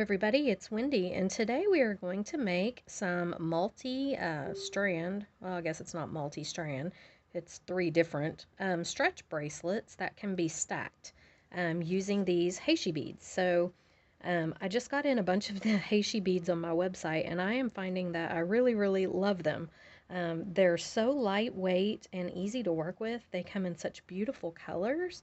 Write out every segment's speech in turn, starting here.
everybody, it's Wendy, and today we are going to make some multi-strand, well, I guess it's not multi-strand, it's three different stretch bracelets that can be stacked using these Heishi beads. So I just got in a bunch of the Heishi beads on my website, and I am finding that I really love them. They're so lightweight and easy to work with. They come in such beautiful colors,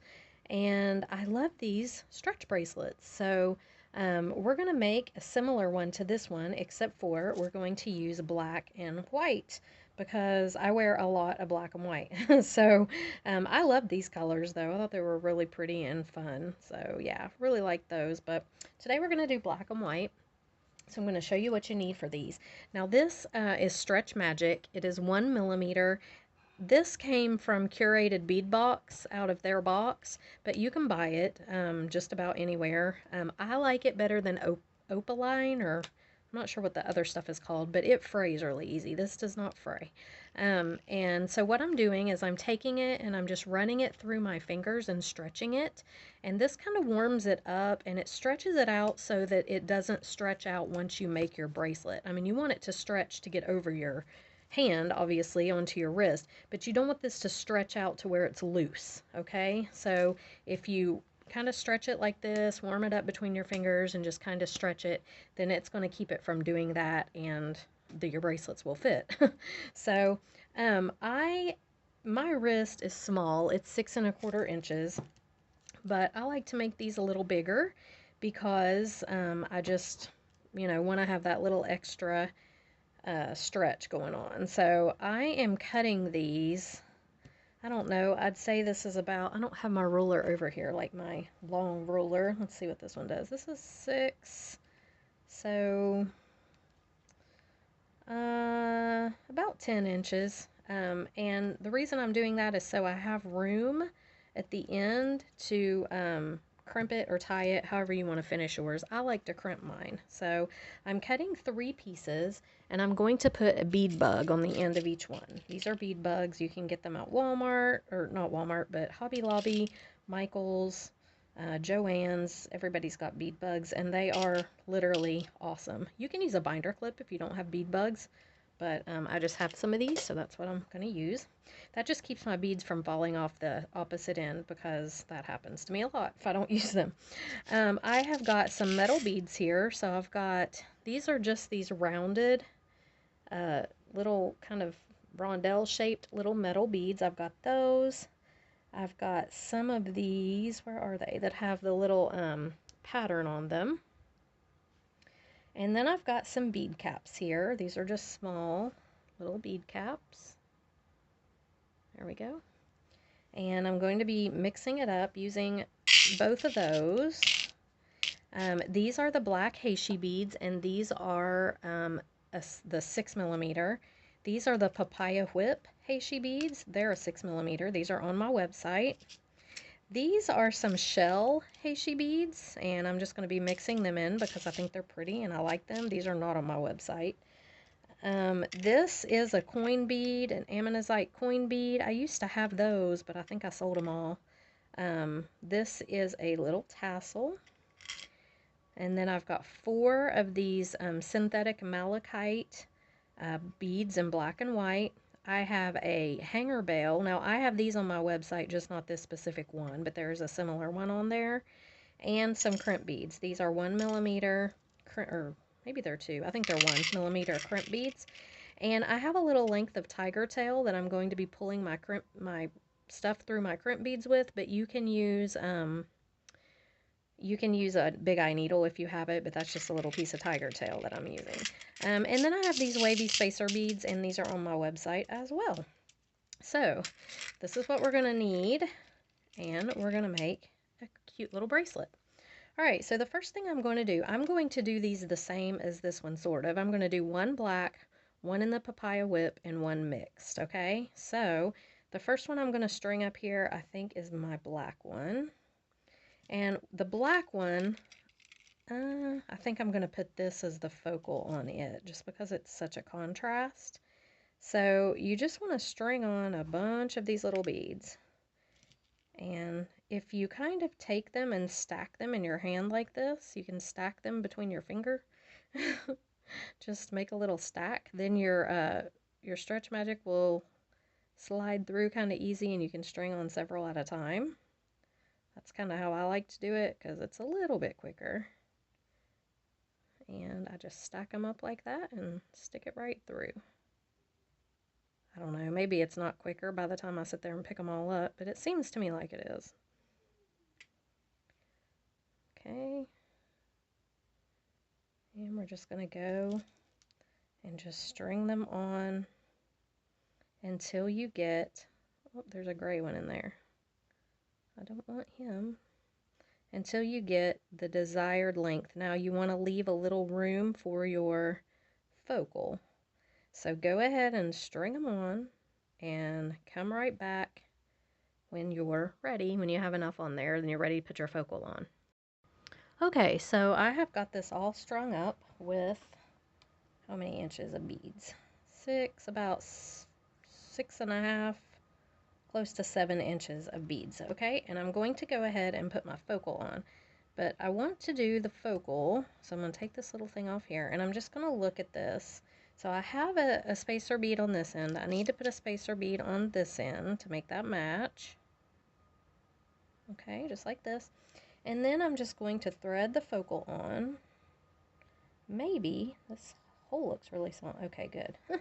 and I love these stretch bracelets. So we're going to make a similar one to this one, except for we're going to use black and white because I wear a lot of black and white. So I love these colors though. I thought they were really pretty and fun. So yeah, really like those. But today we're going to do black and white. So I'm going to show you what you need for these. Now this is Stretch Magic. It is 1 millimeter. This came from Curated Bead Box out of their box, but you can buy it just about anywhere. I like it better than Opaline, or I'm not sure what the other stuff is called, but it frays really easy. This does not fray. And so what I'm doing is I'm taking it and I'm just running it through my fingers and stretching it. And this kind of warms it up and it stretches it out so that it doesn't stretch out once you make your bracelet. I mean, you want it to stretch to get over your hand, obviously, onto your wrist, but you don't want this to stretch out to where it's loose, okay? So if you kind of stretch it like this, warm it up between your fingers and just kind of stretch it, then it's going to keep it from doing that, and your bracelets will fit. So my wrist is small. It's 6¼ inches, but I like to make these a little bigger because I just, want to have that little extra stretch going on. So I am cutting these. I don't know. I'd say this is about, I don't have my ruler over here, like my long ruler. Let's see what this one does. This is 6. So about 10 inches. And the reason I'm doing that is so I have room at the end to crimp it or tie it, however you want to finish yours. I like to crimp mine. So I'm cutting 3 pieces, and I'm going to put a bead bug on the end of each one. These are bead bugs. You can get them at Walmart, or not Walmart, but Hobby Lobby, Michael's, Joann's. Everybody's got bead bugs, and they are literally awesome. You can use a binder clip if you don't have bead bugs, but I just have some of these, so that's what I'm going to use. That just keeps my beads from falling off the opposite end, because that happens to me a lot if I don't use them. I have got some metal beads here, so I've got, these are just these rounded little kind of rondelle shaped little metal beads. I've got those. I've got some of these, where are they, that have the little pattern on them. And then I've got some bead caps here. These are just small little bead caps. There we go. And I'm going to be mixing it up using both of those. These are the black Heishi beads, and these are the 6 millimeter. These are the Papaya Whip Heishi beads. They're a 6 millimeter. These are on my website. These are some shell Heishi beads, and I'm just going to be mixing them in because I think they're pretty and I like them. These are not on my website. This is a coin bead, an ammonite coin bead. I used to have those, but I think I sold them all. This is a little tassel. And then I've got 4 of these synthetic malachite beads in black and white. I have a hanger bell. Now, I have these on my website, just not this specific one, but there's a similar one on there. And some crimp beads. These are 1 millimeter, or maybe they're 2. I think they're 1 millimeter crimp beads. And I have a little length of tiger tail that I'm going to be pulling my stuff through my crimp beads with, but you can use a big eye needle if you have it, but that's just a little piece of tiger tail that I'm using. And then I have these wavy spacer beads, and these are on my website as well. So this is what we're going to need, and we're going to make a cute little bracelet. All right, so the first thing I'm going to do these the same as this one, sort of. I'm going to do 1 black, 1 in the Papaya Whip, and 1 mixed, okay? So the first one I'm going to string up here, I think, is my black one. And the black one, I think I'm going to put this as the focal on it, just because it's such a contrast. So you just want to string on a bunch of these little beads. And if you kind of take them and stack them in your hand like this, you can stack them between your finger. Just make a little stack. Then your stretch magic will slide through kind of easy, and you can string on several at a time. That's kind of how I like to do it because it's a little bit quicker. And I just stack them up like that and stick it right through. I don't know, maybe it's not quicker by the time I sit there and pick them all up, but it seems to me like it is. Okay. And we're just going to go and just string them on until you get, oh, there's a gray one in there. I don't want him. Until you get the desired length. Now you want to leave a little room for your focal. So go ahead and string them on and come right back when you're ready, when you have enough on there, then you're ready to put your focal on. Okay, so I have got this all strung up with how many inches of beads? About 6.5, close to 7 inches of beads, okay? And I'm going to go ahead and put my focal on. But I want to do the focal, so I'm going to take this little thing off here, and I'm just going to look at this. So I have a spacer bead on this end. I need to put a spacer bead on this end to make that match. Okay, just like this. And then I'm just going to thread the focal on. Maybe, this hole looks really small. Okay, good. I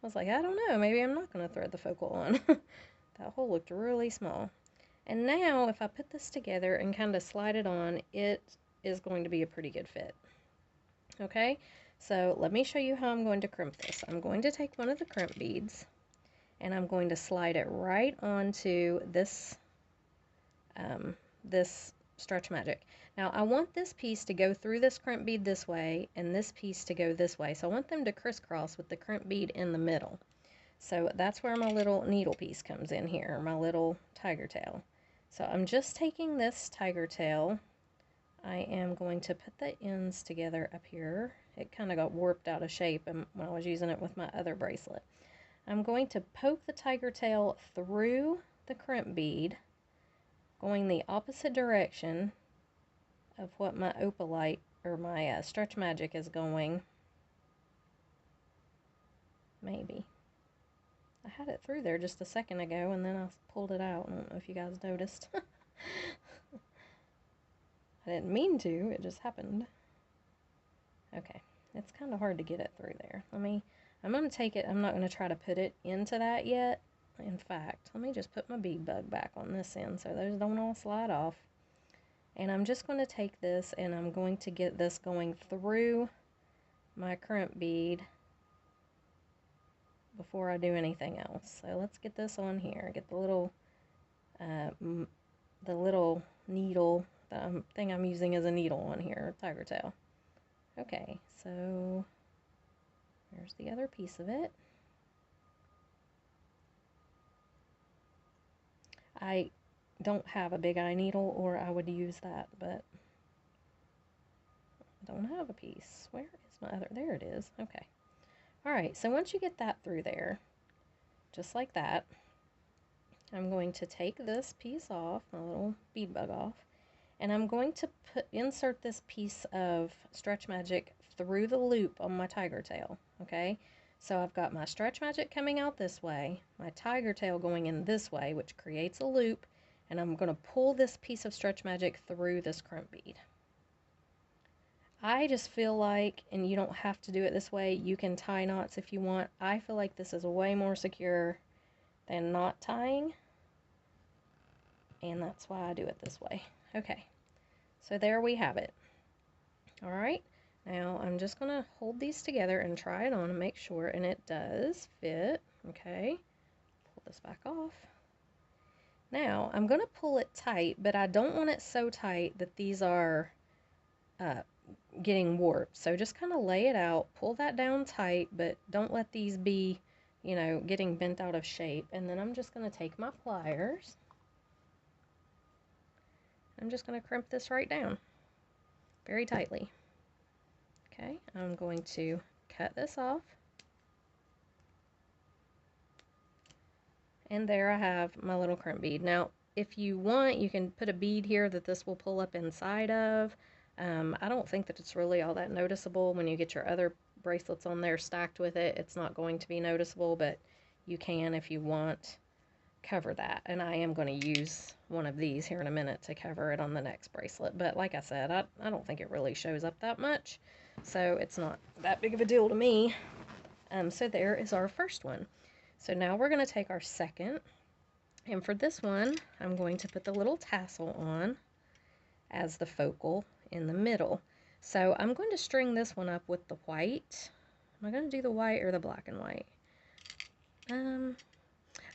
was like, I don't know, maybe I'm not going to thread the focal on. That hole looked really small. And now, if I put this together and kind of slide it on, it is going to be a pretty good fit. Okay, so let me show you how I'm going to crimp this. I'm going to take one of the crimp beads, and I'm going to slide it right onto this, this Stretch Magic. Now, I want this piece to go through this crimp bead this way, and this piece to go this way. So I want them to crisscross with the crimp bead in the middle. So that's where my little needle piece comes in here, my little tiger tail. So I'm just taking this tiger tail. I am going to put the ends together up here. It kind of got warped out of shape when I was using it with my other bracelet. I'm going to poke the tiger tail through the crimp bead, going the opposite direction of what my opalite or my Stretch Magic is going. Maybe. I had it through there just a second ago, and then I pulled it out. I don't know if you guys noticed. I didn't mean to, it just happened. Okay, it's kind of hard to get it through there. I'm going to take it, I'm not going to try to put it into that yet. In fact, let me just put my bead bug back on this end so those don't all slide off. And I'm just going to take this and I'm going to get this going through my crimp bead before I do anything else. So let's get this on here. Get the little needle, the thing I'm using as a needle on here, tiger tail. Okay, so there's the other piece of it. I don't have a big eye needle, or I would use that, but I don't have a piece. Where is my other? There it is. Okay. Alright, so once you get that through there, just like that, I'm going to take this piece off, my little bead bug off, and I'm going to insert this piece of Stretch Magic through the loop on my tiger tail, okay? So I've got my Stretch Magic coming out this way, my tiger tail going in this way, which creates a loop, and I'm going to pull this piece of Stretch Magic through this crimp bead. I just feel like, and you don't have to do it this way, you can tie knots if you want. I feel like this is way more secure than not tying, and that's why I do it this way. Okay, so there we have it. Alright, now I'm just going to hold these together and try it on and make sure, and it does fit. Okay, pull this back off. Now, I'm going to pull it tight, but I don't want it so tight that these are getting warped. So just kind of lay it out, pull that down tight, but don't let these be, you know, getting bent out of shape. And then I'm just going to take my pliers. I'm just going to crimp this right down very tightly. Okay, I'm going to cut this off. And there I have my little crimp bead. Now, if you want, you can put a bead here that this will pull up inside of. I don't think that it's really all that noticeable when you get your other bracelets on there stacked with it. It's not going to be noticeable, but you can, if you want, cover that. And I am going to use one of these here in a minute to cover it on the next bracelet. But like I said, I don't think it really shows up that much, so it's not that big of a deal to me. So there is our first one. So now we're going to take our second. And for this one, I'm going to put the little tassel on as the focal in the middle. So I'm going to string this one up with the white. Am I going to do the white or the black and white? I'm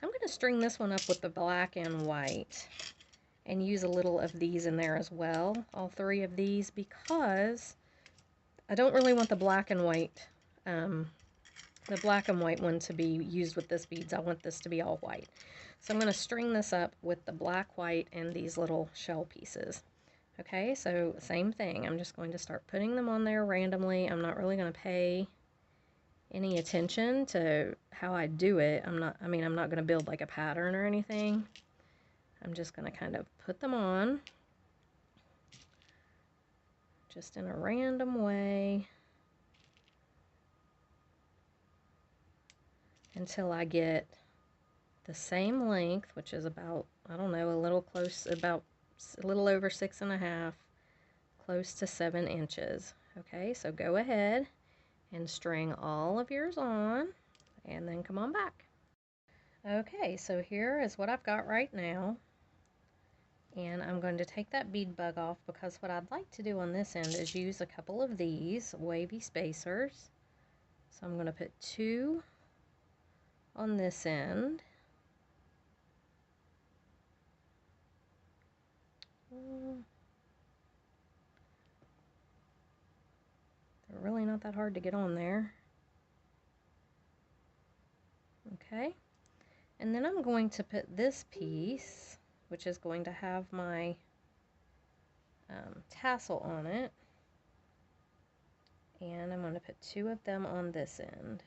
going to string this one up with the black and white and use a little of these in there as well, all three of these, because I don't really want the black and white one to be used with this beads. I want this to be all white. So I'm going to string this up with the black, white, and these little shell pieces. Okay, so same thing. I'm just going to start putting them on there randomly. I'm not really going to pay any attention to how I do it. I'm not going to build like a pattern or anything. I'm just going to kind of put them on just in a random way until I get the same length, which is about, I don't know, a little over 6.5, close to 7 inches. Okay, so go ahead and string all of yours on and then come on back. Okay, so here is what I've got right now. And I'm going to take that bead bug off, because what I'd like to do on this end is use a couple of these wavy spacers. So I'm going to put 2 on this end. They're really not that hard to get on there. Okay, and then I'm going to put this piece, which is going to have my tassel on it, and I'm going to put 2 of them on this end.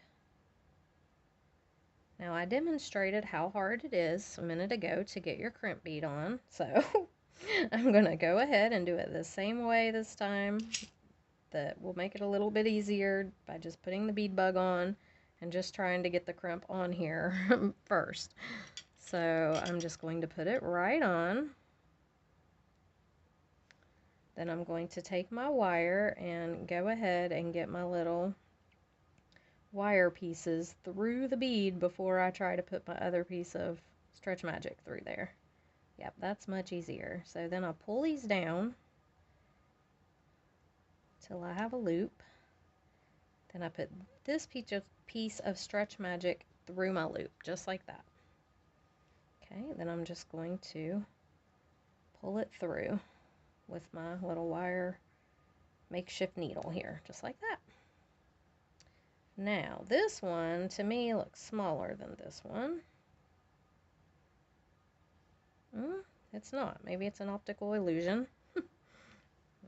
Now, I demonstrated how hard it is a minute ago to get your crimp bead on, so I'm going to go ahead and do it the same way this time. That will make it a little bit easier by just putting the bead bug on and just trying to get the crimp on here first. So I'm just going to put it right on. Then I'm going to take my wire and go ahead and get my little wire pieces through the bead before I try to put my other piece of Stretch Magic through there. Yep, that's much easier. So then I'll pull these down till I have a loop. Then I put this piece of Stretch Magic through my loop, just like that. Okay, then I'm just going to pull it through with my little wire makeshift needle here, just like that. Now, this one, to me, looks smaller than this one. It's not. Maybe it's an optical illusion. Let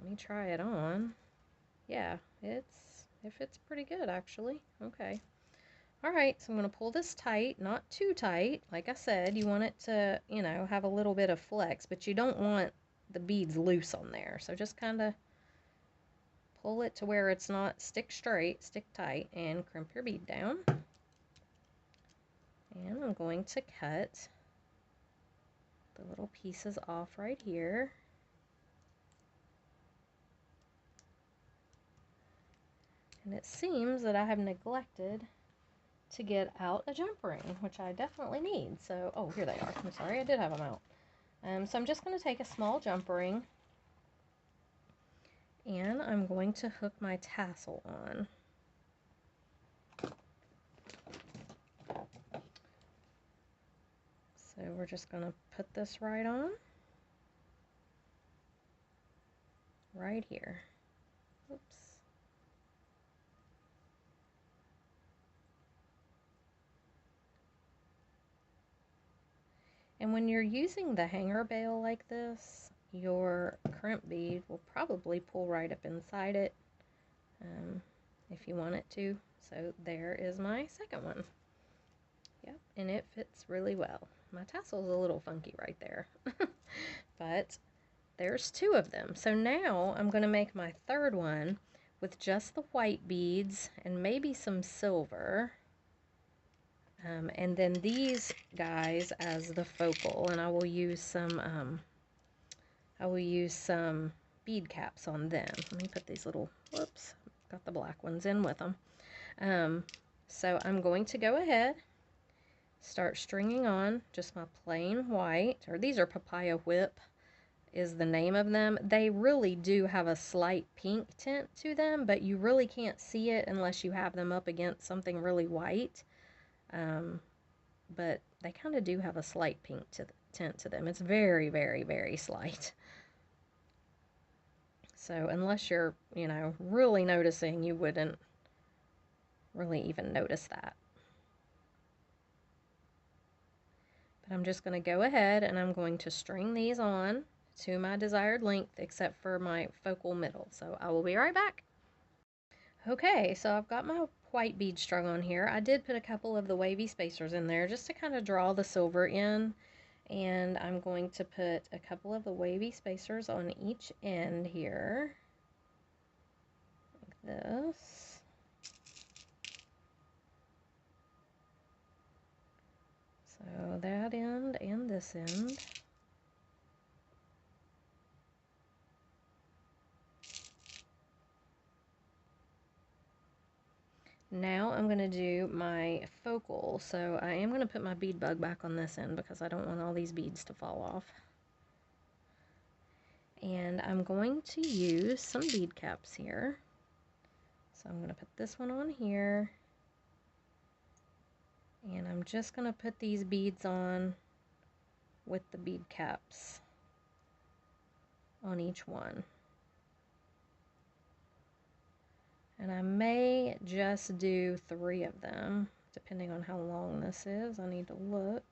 me try it on. Yeah, it fits pretty good, actually. Okay. Alright, so I'm going to pull this tight, not too tight. Like I said, you want it to, you know, have a little bit of flex, but you don't want the beads loose on there. So just kind of pull it to where it's not stick straight, stick tight, and crimp your bead down. And I'm going to cut the little pieces off right here. And it seems that I have neglected to get out a jump ring, which I definitely need. So, oh, here they are. I'm sorry, I did have them out. So I'm just going to take a small jump ring, and I'm going to hook my tassel on. So we're just going to put this right on, right here. Oops. And when you're using the hanger bail like this, your crimp bead will probably pull right up inside it if you want it to. So there is my second one. Yep, and it fits really well. My tassel's a little funky right there, but there's two of them. So now I'm going to make my third one with just the white beads and maybe some silver. And then these guys as the focal, and I will use some bead caps on them. Let me put these little, whoops, got the black ones in with them. So I'm going to go ahead, start stringing on just my plain white, or these are Papaya Whip is the name of them. They really do have a slight pink tint to them, but you really can't see it unless you have them up against something really white. But they kind of do have a slight pink tint to them. It's very, very, very slight. So unless you're, you know, really noticing, you wouldn't really even notice that. But I'm just going to go ahead and I'm going to string these on to my desired length except for my focal middle. So I will be right back. Okay, so I've got my white bead strung on here. I did put a couple of the wavy spacers in there just to kind of draw the silver in. And I'm going to put a couple of the wavy spacers on each end here. Like this. So that end and this end. Now I'm going to do my focal. So I am going to put my bead bug back on this end because I don't want all these beads to fall off. And I'm going to use some bead caps here. So I'm going to put this one on here. And I'm just going to put these beads on with the bead caps on each one. And I may just do 3 of them, depending on how long this is. I need to look.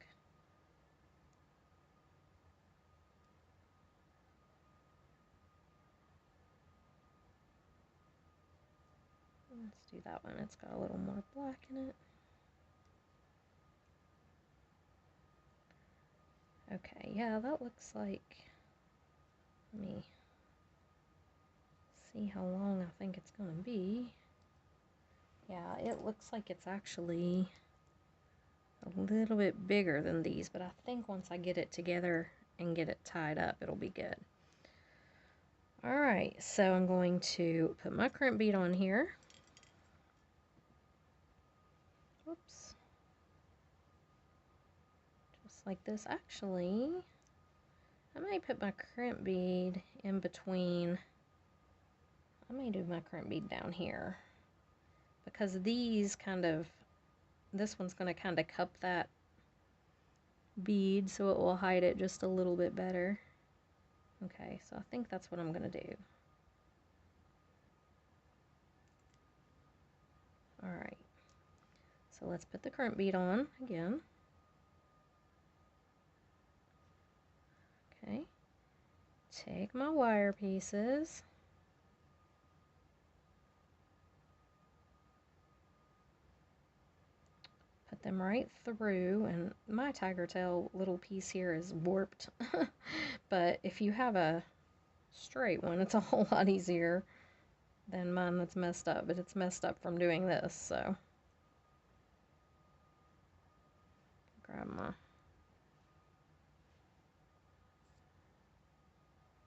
Let's do that one. It's got a little more black in it. Okay, yeah, that looks like, let me see how long I think it's going to be. Yeah, it looks like it's actually a little bit bigger than these, but I think once I get it together and get it tied up, it'll be good. Alright, so I'm going to put my crimp bead on here. Whoops. Just like this. Actually, I might put my crimp bead in between. I may do my crimp bead down here because these kind of, this one's going to kind of cup that bead so it will hide it just a little bit better. Okay, so I think that's what I'm going to do. Alright, so let's put the crimp bead on again. Okay, take my wire pieces. Put them right through, and my tiger tail little piece here is warped. But if you have a straight one, it's a whole lot easier than mine that's messed up, but it's messed up from doing this, so. Grab my.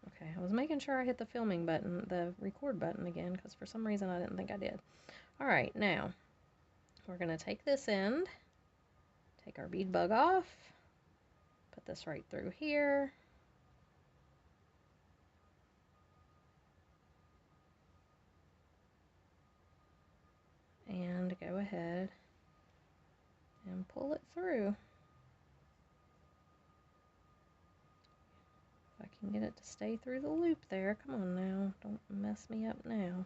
Okay, I was making sure I hit the filming button, the record button again, because for some reason I didn't think I did. Alright, now, we're going to take this end, take our bead bug off, put this right through here. And go ahead and pull it through. If I can get it to stay through the loop there. Come on now, don't mess me up now.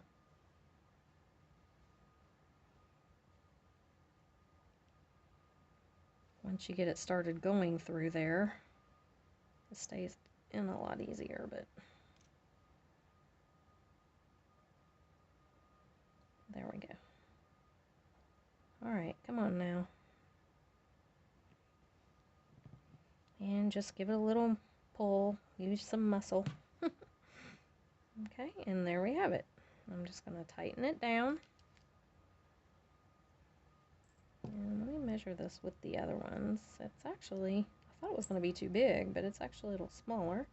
Once you get it started going through there, it stays in a lot easier, but there we go. Alright, come on now. and just give it a little pull. Use some muscle. Okay, and there we have it. I'm just going to tighten it down. And let me measure this with the other ones. It's actually, I thought it was going to be too big, but it's actually a little smaller.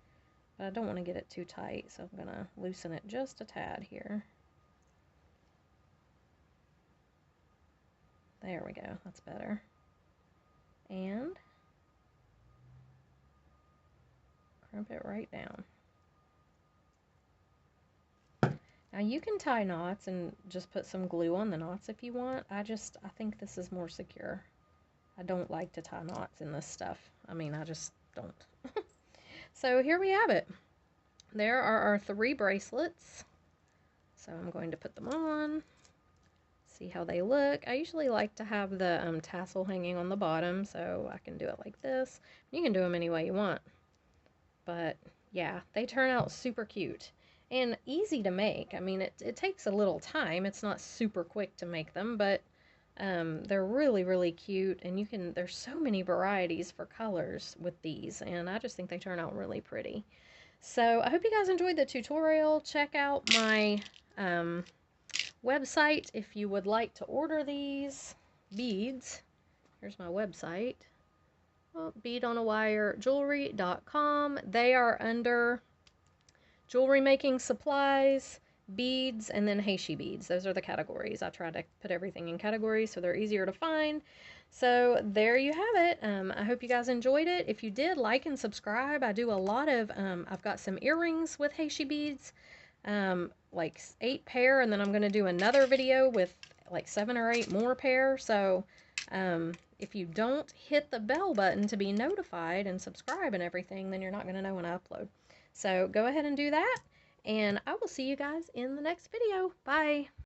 But I don't want to get it too tight, so I'm going to loosen it just a tad here. There we go, that's better. And crimp it right down. Now you can tie knots and just put some glue on the knots if you want. I think this is more secure. I don't like to tie knots in this stuff. I mean, I just don't. So here we have it. There are our 3 bracelets. So I'm going to put them on. See how they look. I usually like to have the tassel hanging on the bottom, so I can do it like this. You can do them any way you want. But yeah, they turn out super cute. And easy to make. I mean, it takes a little time. It's not super quick to make them, but they're really, really cute. And there's so many varieties for colors with these, and I just think they turn out really pretty. So I hope you guys enjoyed the tutorial. Check out my website if you would like to order these beads. Here's my website. Well, beadonawirejewelry.com. They are under jewelry making supplies, beads, and then Heishi Beads. Those are the categories. I try to put everything in categories so they're easier to find. So there you have it. I hope you guys enjoyed it. If you did, like and subscribe. I do a lot of, I've got some earrings with Heishi Beads, like 8 pair, and then I'm going to do another video with like 7 or 8 more pair. So if you don't hit the bell button to be notified and subscribe and everything, then you're not going to know when I upload. So go ahead and do that, and I will see you guys in the next video. Bye!